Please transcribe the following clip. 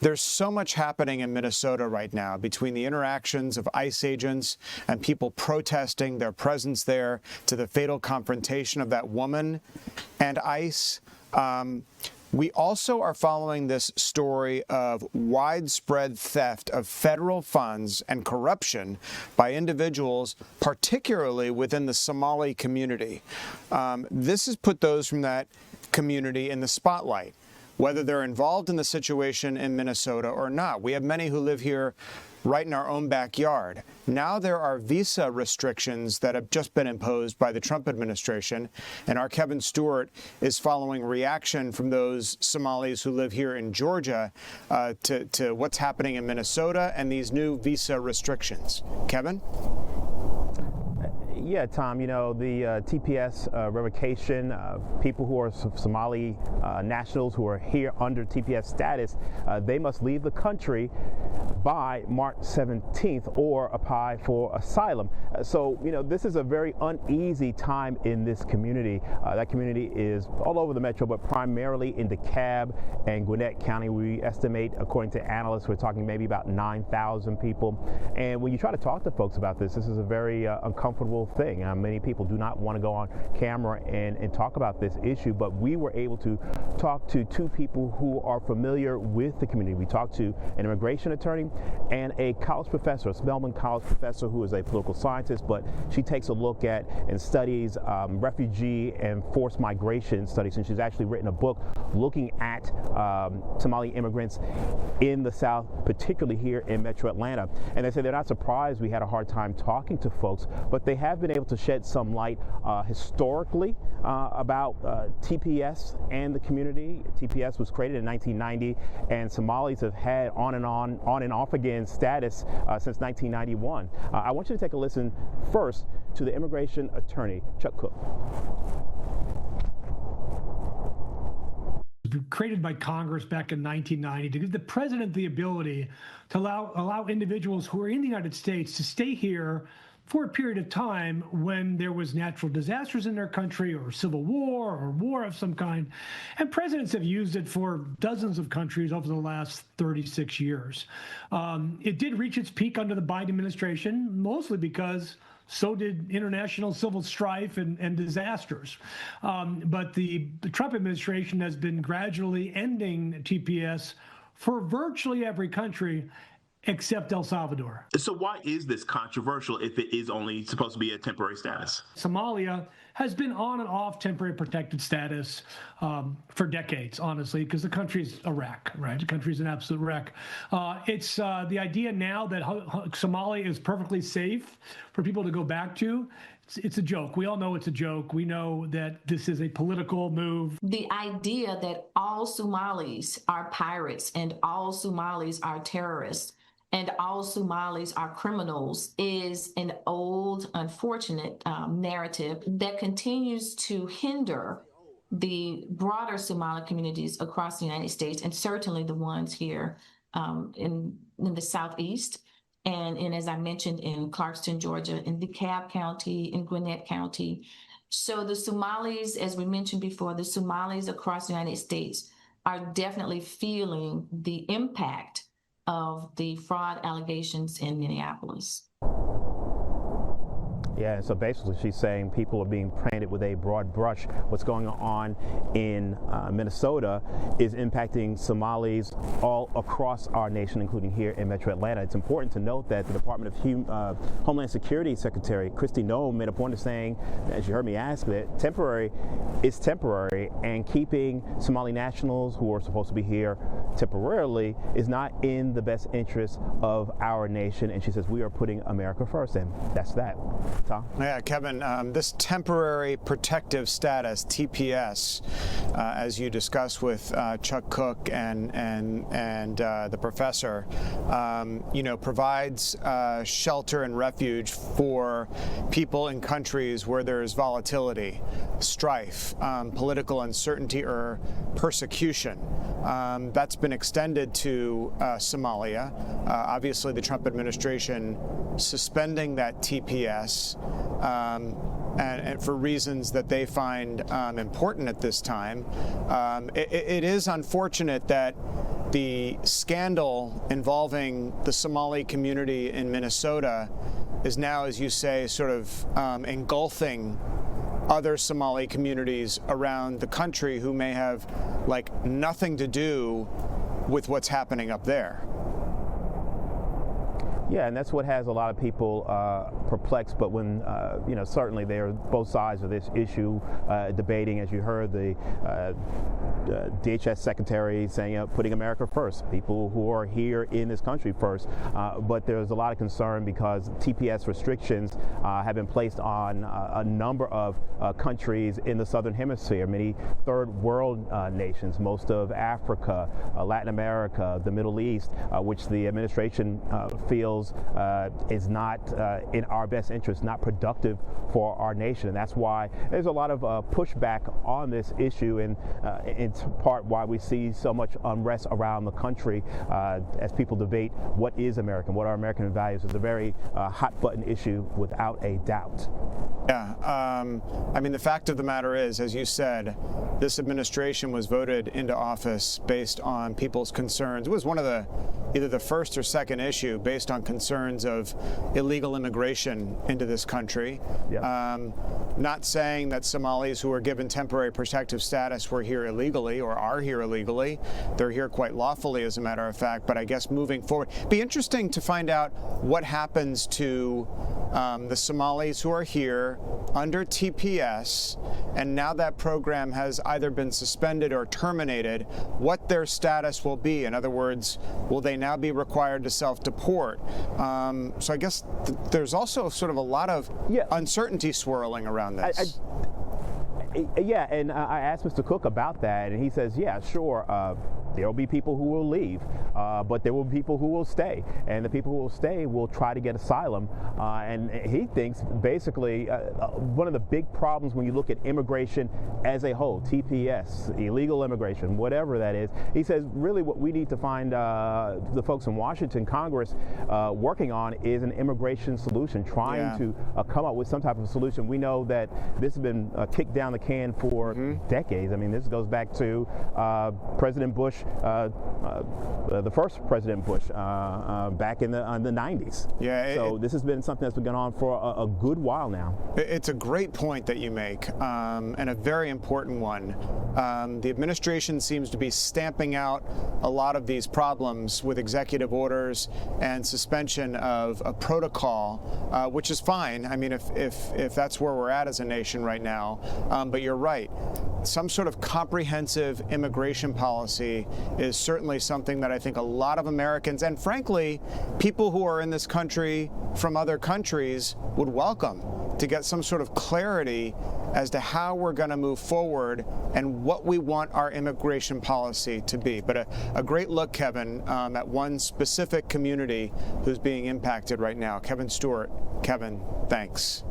There's so much happening in Minnesota right now between the interactions of ICE agents and people protesting their presence there to the fatal confrontation of that woman and ICE. We also are following this story of widespread theft of federal funds and corruption by individuals, particularly within the Somali community. This has put those from that community in the spotlight, whether they're involved in the situation in Minnesota or not. We have many who live here right in our own backyard. Now there are visa restrictions that have just been imposed by the Trump administration, and our Kevin Stewart is following reaction from those Somalis who live here in Georgia to what's happening in Minnesota and these new visa restrictions. Kevin? Yeah, Tom, you know, the TPS revocation, people who are Somali nationals who are here under TPS status, they must leave the country by March 17th or apply for asylum. So, you know, this is a very uneasy time in this community. That community is all over the metro, but primarily in DeKalb and Gwinnett County. We estimate, according to analysts, we're talking maybe about 9,000 people. And when you try to talk to folks about this, this is a very uncomfortable thing. Many people do not want to go on camera and talk about this issue, but we were able to talk to two people who are familiar with the community. We talked to an immigration attorney and a college professor, a Spelman College professor who is a political scientist, but she takes a look at and studies refugee and forced migration studies, and she's actually written a book looking at Somali immigrants in the South, particularly here in Metro Atlanta. And they say they're not surprised we had a hard time talking to folks, but they have been able to shed some light historically about TPS and the community. TPS was created in 1990, and Somalis have had on and off again status since 1991. I want you to take a listen first to the immigration attorney, Charles Kuck. Created by Congress back in 1990 to give the president the ability to allow individuals who are in the United States to stay here for a period of time when there was natural disasters in their country or civil war or war of some kind. And presidents have used it for dozens of countries over the last 36 years. It did reach its peak under the Biden administration, mostly because so did international civil strife and disasters. But the Trump administration has been gradually ending TPS for virtually every country except El Salvador. So why is this controversial if it is only supposed to be a temporary status? Somalia has been on and off temporary protected status for decades, honestly, because the country's a wreck, right? The country's an absolute wreck. It's the idea now that Somalia is perfectly safe for people to go back to. It's a joke. We all know it's a joke. We know that this is a political move. The idea that all Somalis are pirates and all Somalis are terrorists and all Somalis are criminals is an old, unfortunate narrative that continues to hinder the broader Somali communities across the United States, and certainly the ones here in the Southeast. And as I mentioned, in Clarkston, Georgia, in DeKalb County, in Gwinnett County. So the Somalis, as we mentioned before, the Somalis across the United States are definitely feeling the impact of the fraud allegations in Minneapolis. Yeah, so basically she's saying people are being painted with a broad brush. What's going on in Minnesota is impacting Somalis all across our nation, including here in Metro Atlanta. It's important to note that the Department of Homeland Security Secretary Kristi Noem made a point of saying, as you heard me ask, that temporary is temporary, and keeping Somali nationals who are supposed to be here temporarily is not in the best interest of our nation. And she says we are putting America first, and that's that. Tom? Yeah, Kevin, this temporary protective status, TPS, as you discussed with Charles Kuck and the professor, provides shelter and refuge for people in countries where there's volatility, strife, political uncertainty, or persecution. That's been extended to Somalia. Obviously, the Trump administration suspending that TPS and for reasons that they find important at this time. It is unfortunate that the scandal involving the Somali community in Minnesota is now, as you say, sort of engulfing other Somali communities around the country who may have like nothing to do with what's happening up there. Yeah, and that's what has a lot of people perplexed. But when, certainly there are both sides of this issue debating, as you heard, the DHS secretary saying, putting America first, people who are here in this country first. But there's a lot of concern because TPS restrictions have been placed on a number of countries in the Southern Hemisphere, many third world nations, most of Africa, Latin America, the Middle East, which the administration feels is not in our best interest, not productive for our nation. And that's why there's a lot of pushback on this issue, and it's part why we see so much unrest around the country as people debate what is American, what are American values. It's a very hot button issue without a doubt. Yeah, I mean, the fact of the matter is, as you said, this administration was voted into office based on people's concerns. It was one of the, either the first or second issue based on concerns of illegal immigration into this country. Yep. Not saying that Somalis who are given temporary protective status were here illegally or are here illegally. They're here quite lawfully, as a matter of fact, but I guess moving forward, it'd be interesting to find out what happens to the Somalis who are here under TPS, and now that program has either been suspended or terminated, what their status will be. In other words, will they now be required to self-deport? So I guess there's also sort of a lot of uncertainty swirling around this. Yeah, and I asked Mr. Kuck about that, and he says, yeah, sure, there will be people who will leave, but there will be people who will stay, and the people who will stay will try to get asylum. And he thinks basically one of the big problems when you look at immigration as a whole, TPS, illegal immigration, whatever that is, he says really what we need to find the folks in Washington, Congress, working on is an immigration solution, trying to come up with some type of solution. We know that this has been kicked down the can for decades. I mean, this goes back to President Bush, the first President Bush, back in the 90s. Yeah. So this has been something that's been going on for a good while now. It's a great point that you make, and a very important one. The administration seems to be stamping out a lot of these problems with executive orders and suspension of a protocol, which is fine. I mean, if that's where we're at as a nation right now. But you're right. Some sort of comprehensive immigration policy is certainly something that I think a lot of Americans, and frankly, people who are in this country from other countries, would welcome, to get some sort of clarity as to how we're going to move forward and what we want our immigration policy to be. But a great look, Kevin, at one specific community who's being impacted right now. Kevin Stewart. Kevin, thanks.